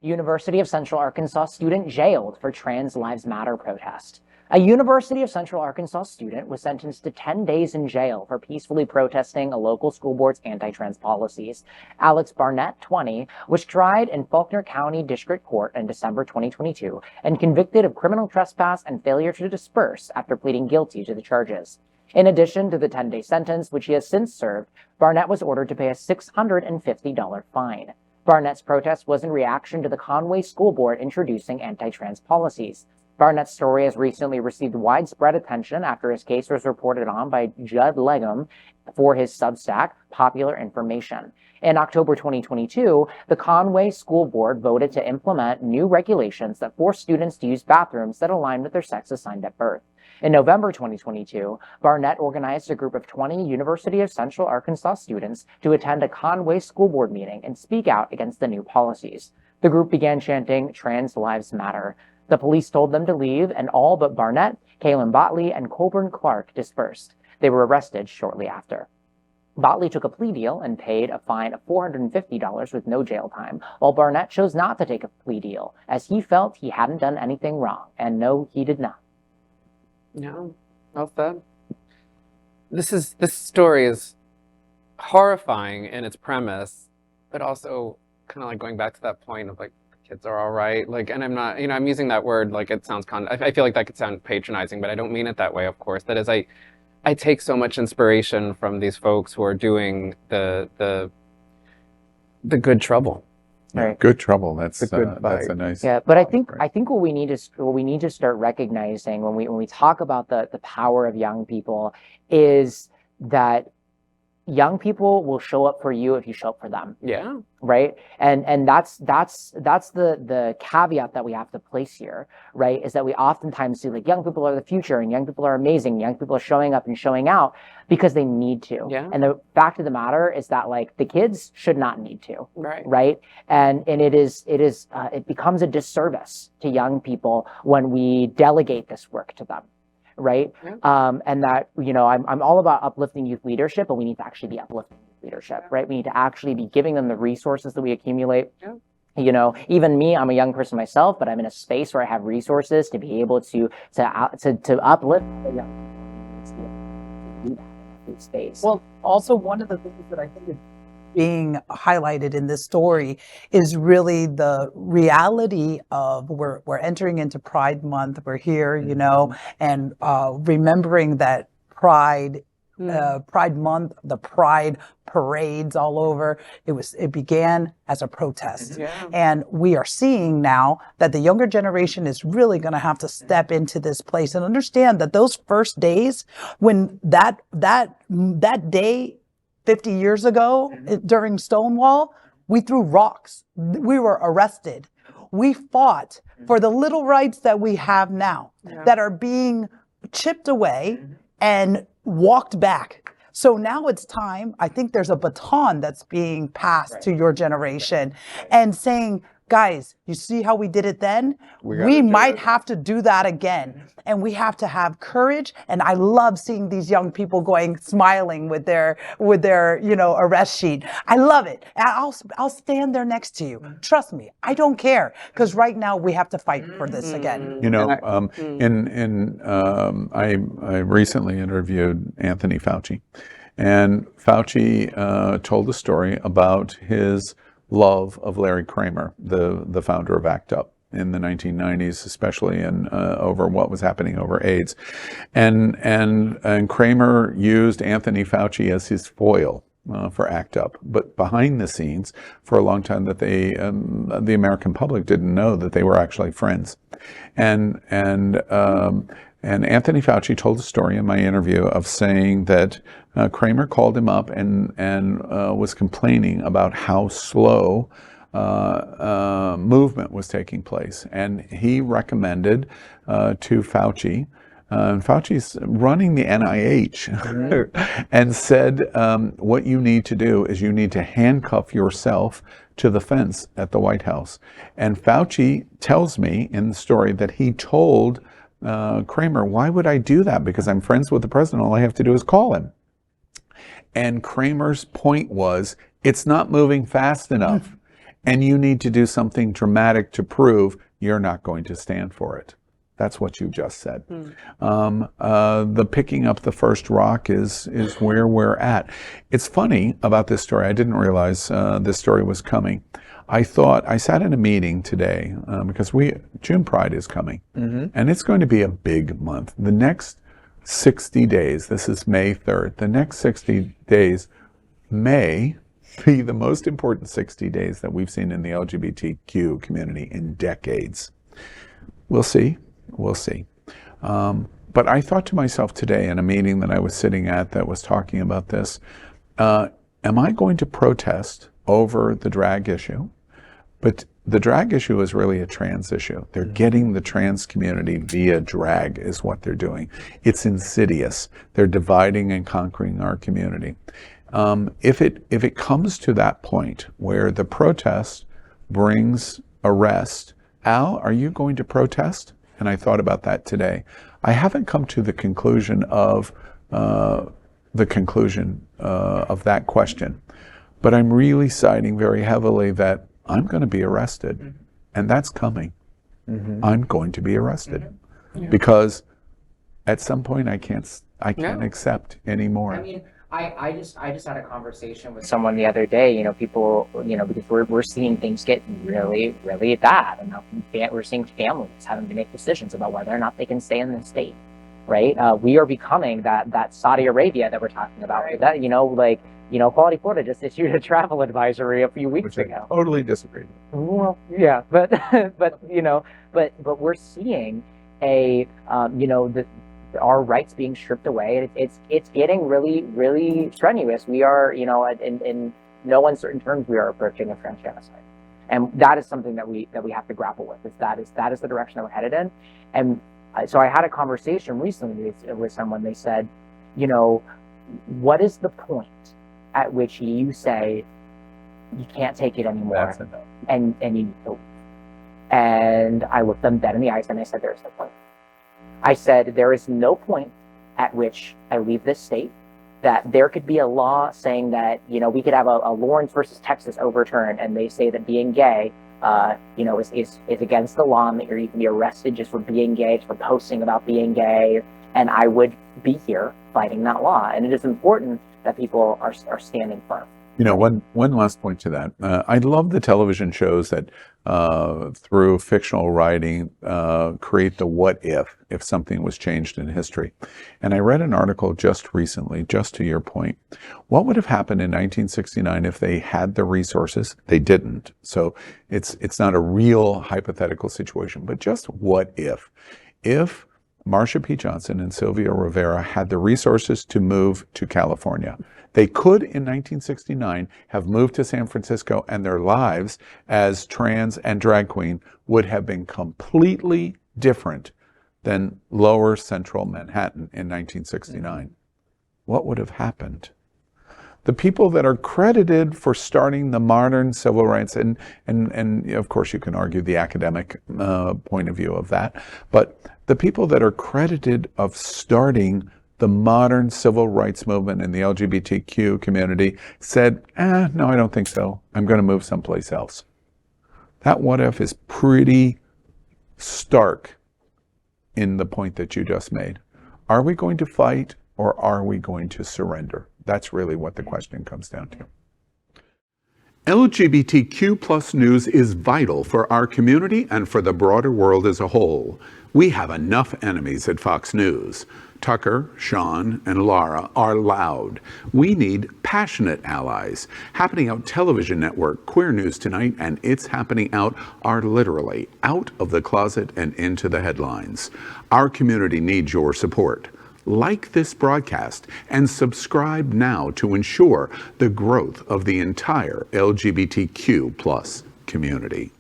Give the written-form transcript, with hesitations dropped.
University of Central Arkansas student jailed for Trans Lives Matter protest. A University of Central Arkansas student was sentenced to 10 days in jail for peacefully protesting a local school board's anti-trans policies. Alex Barnett, 20, was tried in Faulkner County District Court in December 2022 and convicted of criminal trespass and failure to disperse after pleading guilty to the charges. In addition to the 10-day sentence, which he has since served, Barnett was ordered to pay a $650 fine. Barnett's protest was in reaction to the Conway School Board introducing anti-trans policies. Barnett's story has recently received widespread attention after his case was reported on by Judd Legum for his Substack, Popular Information. In October 2022, the Conway School Board voted to implement new regulations that force students to use bathrooms that align with their sex assigned at birth. In November 2022, Barnett organized a group of 20 University of Central Arkansas students to attend a Conway School Board meeting and speak out against the new policies. The group began chanting, "Trans Lives Matter." The police told them to leave, and all but Barnett, Kaylin Botley, and Colburn Clark dispersed. They were arrested shortly after. Botley took a plea deal and paid a fine of $450 with no jail time, while Barnett chose not to take a plea deal, as he felt he hadn't done anything wrong. And no, he did not. No, well said. This story is horrifying in its premise, but also kind of like going back to that point of like, kids are all right, like, and I'm not, I'm using that word like it sounds I feel like that could sound patronizing, but I don't mean it that way, of course. That is, I take so much inspiration from these folks who are doing the good trouble. Right. Good trouble. That's a nice. Yeah, but I think what we need to start recognizing when we talk about the power of young people is that young people will show up for you if you show up for them. Yeah. Right. And that's the caveat that we have to place here, right? Is that we oftentimes see like young people are the future and young people are amazing. Young people are showing up and showing out because they need to. Yeah. And the fact of the matter is that like the kids should not need to. Right. Right. And it becomes a disservice to young people when we delegate this work to them. Right. Yeah. And that, I'm all about uplifting youth leadership, but we need to actually be uplifting youth leadership, right? We need to actually be giving them the resources that we accumulate. Yeah. Even me, I'm a young person myself, but I'm in a space where I have resources to be able to uplift the young space. Well, also one of the things that I think is being highlighted in this story is really the reality of we're entering into Pride Month. We're here, and remembering that Pride Month, the Pride parades all over. It began as a protest. Yeah. And we are seeing now that the younger generation is really going to have to step into this place and understand that those first days when that day 50 years ago during Stonewall, we threw rocks. We were arrested. We fought for the little rights that we have now that are being chipped away and walked back. So now it's time. I think there's a baton that's being passed to your generation and saying, guys, you see how we did it then? We might have to do that again. And we have to have courage. And I love seeing these young people smiling with their arrest sheet. I love it. And I'll stand there next to you. Trust me, I don't care. Because right now we have to fight for this again. I recently interviewed Anthony Fauci. And Fauci told a story about his love of Larry Kramer, the founder of ACT UP in the 1990s, especially over what was happening over AIDS. And Kramer used Anthony Fauci as his foil for ACT UP. But behind the scenes, for a long time, that the American public didn't know that they were actually friends. And Anthony Fauci told a story in my interview of saying that Kramer called him up and was complaining about how slow movement was taking place. And he recommended to Fauci, and Fauci's running the NIH, and said, what you need to do is you need to handcuff yourself to the fence at the White House. And Fauci tells me in the story that he told Kramer, why would I do that? Because I'm friends with the president. All I have to do is call him. And Kramer's point was, it's not moving fast enough. and you need to do something dramatic to prove you're not going to stand for it. That's what you just said. The picking up the first rock is where we're at. It's funny about this story. I didn't realize this story was coming. I sat in a meeting today because June Pride is coming, and it's going to be a big month. The next 60 days, this is May 3rd, the next 60 days may be the most important 60 days that we've seen in the LGBTQ community in decades. We'll see. We'll see. But I thought to myself today in a meeting that I was sitting at that was talking about this, am I going to protest over the drag issue? But the drag issue is really a trans issue. They're getting the trans community via drag is what they're doing. It's insidious. They're dividing and conquering our community. If it comes to that point where the protest brings arrest, Al, are you going to protest? And I thought about that today. I haven't come to the conclusion of that question, but I'm really siding very heavily that I'm going to be arrested, and that's coming. I'm going to be arrested because at some point I can't accept anymore. I mean, I just had a conversation with someone the other day, people, because we're seeing things get really, really bad. And we're seeing families having to make decisions about whether or not they can stay in the state, right? We are becoming that Saudi Arabia that we're talking about. Right? That, Quality Florida just issued a travel advisory a few weeks ago. I totally disagree. Well, yeah, but we're seeing our rights being stripped away. It's getting really, really strenuous. We are, in no uncertain terms, we are approaching a French genocide, and that is something that we have to grapple with. That is the direction that we're headed in. And so I had a conversation recently with someone. They said, what is the point at which you say you can't take it anymore, and you need to leave? And I looked them dead in the eyes and I said, there's no point. I said, there is no point at which I leave this state, that there could be a law saying that, we could have a Lawrence versus Texas overturned, and they say that being gay, is against the law, and that you can be arrested just for being gay, just for posting about being gay. And I would be here fighting that law. And it is important that people are standing firm. One last point to that. I love the television shows that through fictional writing create the what if something was changed in history. And I read an article just recently, just to your point. What would have happened in 1969 if they had the resources? They didn't. So it's not a real hypothetical situation, but just what if? If Marsha P. Johnson and Sylvia Rivera had the resources to move to California, they could, in 1969, have moved to San Francisco, and their lives as trans and drag queen would have been completely different than lower central Manhattan in 1969. What would have happened? The people that are credited for starting the modern civil rights, and of course you can argue the academic point of view of that, but the people that are credited of starting the modern civil rights movement in the LGBTQ community said, no, I don't think so. I'm going to move someplace else. That what if is pretty stark in the point that you just made. Are we going to fight, or are we going to surrender? That's really what the question comes down to. LGBTQ plus news is vital for our community and for the broader world as a whole. We have enough enemies at Fox News. Tucker, Sean, and Laura are loud. We need passionate allies. Happening Out Television Network, Queer News Tonight, and It's Happening Out are literally out of the closet and into the headlines. Our community needs your support. Like this broadcast and subscribe now to ensure the growth of the entire LGBTQ plus community.